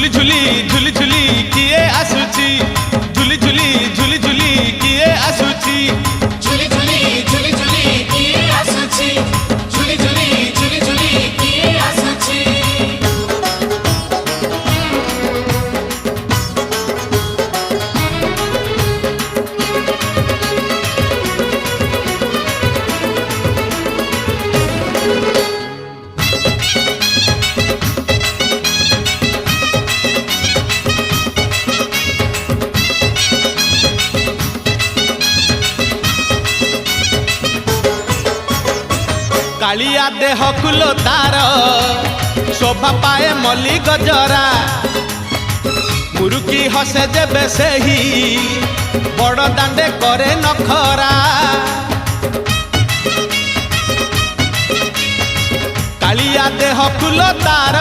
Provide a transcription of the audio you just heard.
झुली झुली झुली झुली किए आसुची झुली झुली झुली झुली किए आसुची झुली झुली झुली झुली किए आसुची झुली झुली झुली झुली किए आसुची कालिया देह कुलो तार शोभा पाए मल्ली गजरा मुरुकी हसे जेबे सेही बड़ दांडे करे नखरा कालिया देह कुलो तार